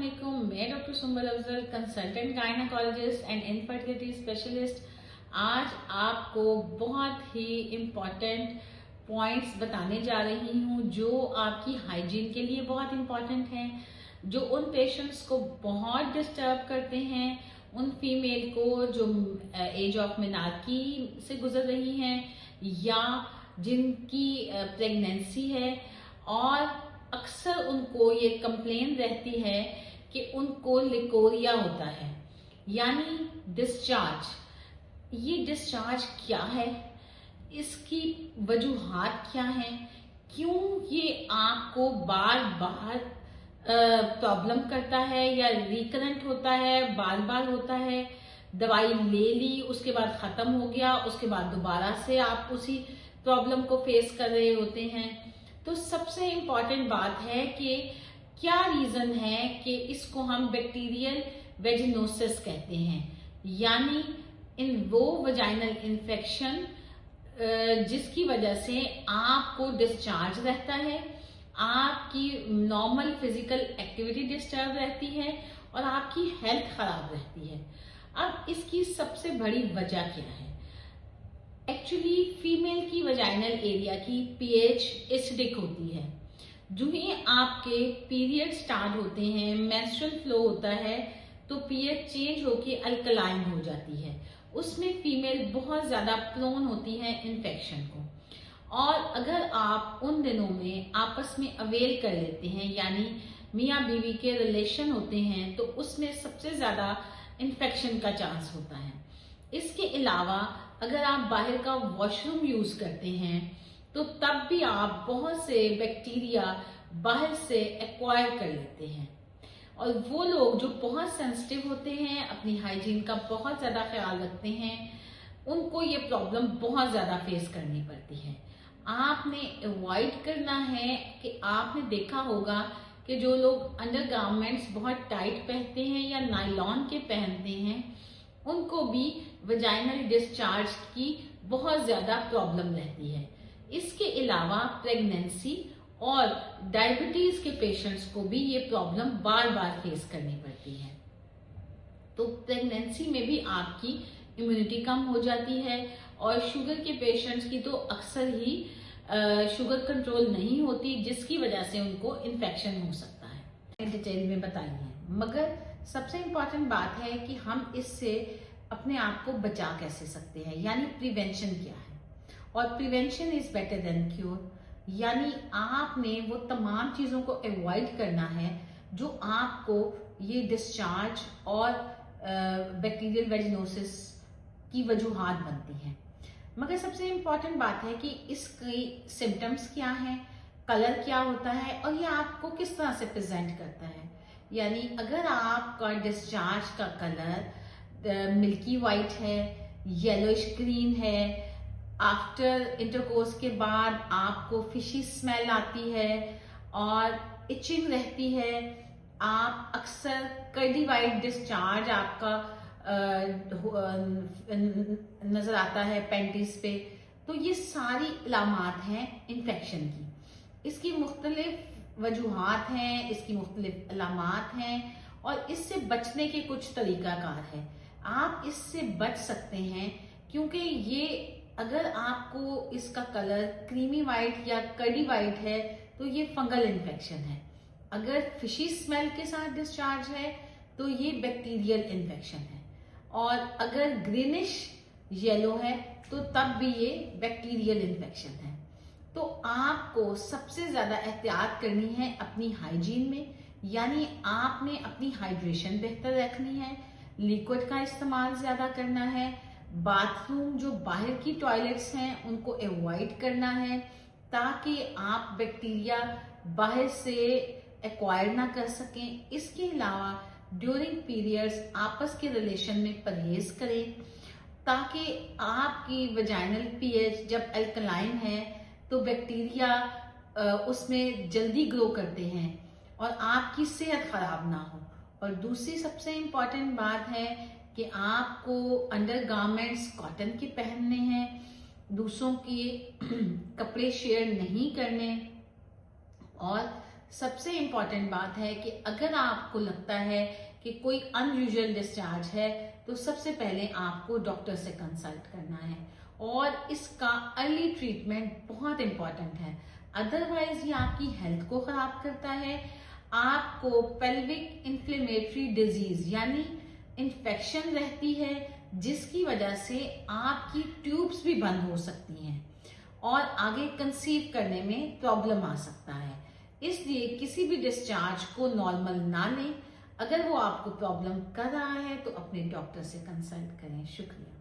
अस्सलामुअलैकुम। मैं doctor Sumbal Afzal, consultant gynaecologist and infertility specialist. आज आपको बहुत ही इम्पॉर्टेंट पॉइंट्स बताने जा रही हूँ जो आपकी हाइजीन के लिए बहुत इम्पॉर्टेंट हैं, जो उन पेशेंट्स को बहुत डिस्टर्ब करते हैं, उन फीमेल को जो एज ऑफ मेनार्की से गुजर रही हैं या जिनकी प्रेगनेंसी है, और अक्सर उनको ये कंप्लेन रहती है कि उनको लिकोरिया होता है, यानी डिस्चार्ज। ये डिस्चार्ज क्या है, इसकी वजूहात क्या है, क्यों ये आपको बार बार प्रॉब्लम करता है या रिकरेंट होता है, बार बार होता है। दवाई ले ली, उसके बाद खत्म हो गया, उसके बाद दोबारा से आप उसी प्रॉब्लम को फेस कर रहे होते हैं। तो सबसे इम्पॉर्टेंट बात है कि क्या रीजन है कि इसको हम बैक्टीरियल वेजिनोसिस कहते हैं, यानी इन वो वजाइनल इन्फेक्शन जिसकी वजह से आपको डिस्चार्ज रहता है, आपकी नॉर्मल फिजिकल एक्टिविटी डिस्टर्ब रहती है और आपकी हेल्थ खराब रहती है। अब इसकी सबसे बड़ी वजह क्या है? एक्चुअली फीमेल की वजाइनल एरिया की पीएच एसिडिक होती है। जो ही आपके पीरियड स्टार्ट होते हैं, मेंस्ट्रुअल फ्लो होता है, तो पीएच चेंज होके अल्कलाइन हो जाती है। उसमें फीमेल बहुत ज्यादा प्रोन होती है इन्फेक्शन को। और अगर आप उन दिनों में आपस में अवेल कर लेते हैं, यानी मियाँ बीवी के रिलेशन होते हैं, तो उसमें सबसे ज्यादा इन्फेक्शन का चांस होता है। इसके अलावा अगर आप बाहर का वॉशरूम यूज करते हैं तो तब भी आप बहुत से बैक्टीरिया बाहर से एक्वायर कर लेते हैं। और वो लोग जो बहुत सेंसिटिव होते हैं, अपनी हाइजीन का बहुत ज्यादा ख्याल रखते हैं, उनको ये प्रॉब्लम बहुत ज्यादा फेस करनी पड़ती है। आपने अवॉइड करना है कि आपने देखा होगा कि जो लोग अंडरगारमेंट्स बहुत टाइट पहनते हैं या नायलॉन के पहनते हैं, उनको भी वजाइनल डिस्चार्ज की बहुत ज्यादा प्रॉब्लम रहती है। इसके अलावा प्रेगनेंसी और डायबिटीज के पेशेंट्स को भी ये प्रॉब्लम बार बार फेस करनी पड़ती है। तो प्रेगनेंसी में भी आपकी इम्यूनिटी कम हो जाती है, और शुगर के पेशेंट्स की तो अक्सर ही शुगर कंट्रोल नहीं होती, जिसकी वजह से उनको इन्फेक्शन हो सकता है। डिटेल में बताई है, मगर सबसे इम्पॉर्टेंट बात है कि हम इससे अपने आप को बचा कैसे सकते हैं, यानी प्रिवेंशन क्या है। और prevention is better than cure, यानी आपने वो तमाम चीजों को अवॉइड करना है जो आपको ये डिस्चार्ज और बैक्टीरियल वेजिनोसिस की वजूहात बनती हैं। मगर सबसे इम्पॉर्टेंट बात है कि इसकी सिम्टम्स क्या हैं, कलर क्या होता है, और ये आपको किस तरह से प्रेजेंट करता है। यानी अगर आपका डिस्चार्ज का कलर मिल्की वाइट है, येलोइश ग्रीन है, आफ्टर इंटरकोर्स के बाद आपको फिशी स्मेल आती है और इचिंग रहती है, आप अक्सर कर्डी वाइट डिस्चार्ज आपका नजर आता है पैंटीज पे, तो ये सारी अलामात हैं इन्फेक्शन की। इसकी मुख्तलिफ वजूहात हैं, इसकी मुख्तलिफ अलामात हैं, और इससे बचने के कुछ तरीकाकार है। आप इससे बच सकते हैं, क्योंकि ये अगर आपको इसका कलर क्रीमी वाइट या कर्डी वाइट है तो ये फंगल इन्फेक्शन है। अगर फिशी स्मेल के साथ डिस्चार्ज है तो ये बैक्टीरियल इन्फेक्शन है, और अगर ग्रीनिश येलो है तो तब भी ये बैक्टीरियल इन्फेक्शन है। तो आपको सबसे ज्यादा एहतियात करनी है अपनी हाइजीन में, यानी आपने अपनी हाइड्रेशन बेहतर रखनी है, लिक्विड का इस्तेमाल ज्यादा करना है, बाथरूम जो बाहर की टॉयलेट्स हैं उनको अवॉइड करना है, ताकि आप बैक्टीरिया बाहर से एक्वायर ना कर सकें। इसके अलावा ड्यूरिंग पीरियड्स आपस के रिलेशन में परहेज करें, ताकि आपकी वजाइनल पीएच जब अल्कलाइन है तो बैक्टीरिया उसमें जल्दी ग्रो करते हैं और आपकी सेहत खराब ना हो। और दूसरी सबसे इम्पॉर्टेंट बात है कि आपको अंडरगारमेंट्स कॉटन के पहनने हैं, दूसरों के कपड़े शेयर नहीं करने, और सबसे इम्पॉर्टेंट बात है कि अगर आपको लगता है कि कोई अनयूजुअल डिस्चार्ज है तो सबसे पहले आपको डॉक्टर से कंसल्ट करना है और इसका अर्ली ट्रीटमेंट बहुत इम्पॉर्टेंट है। अदरवाइज ये आपकी हेल्थ को खराब करता है, आपको पेल्विक इन्फ्लेमेटरी डिजीज यानी इन्फेक्शन रहती है जिसकी वजह से आपकी ट्यूब्स भी बंद हो सकती हैं और आगे कंसीव करने में प्रॉब्लम आ सकता है। इसलिए किसी भी डिस्चार्ज को नॉर्मल ना लें। अगर वो आपको प्रॉब्लम कर रहा है तो अपने डॉक्टर से कंसल्ट करें। शुक्रिया।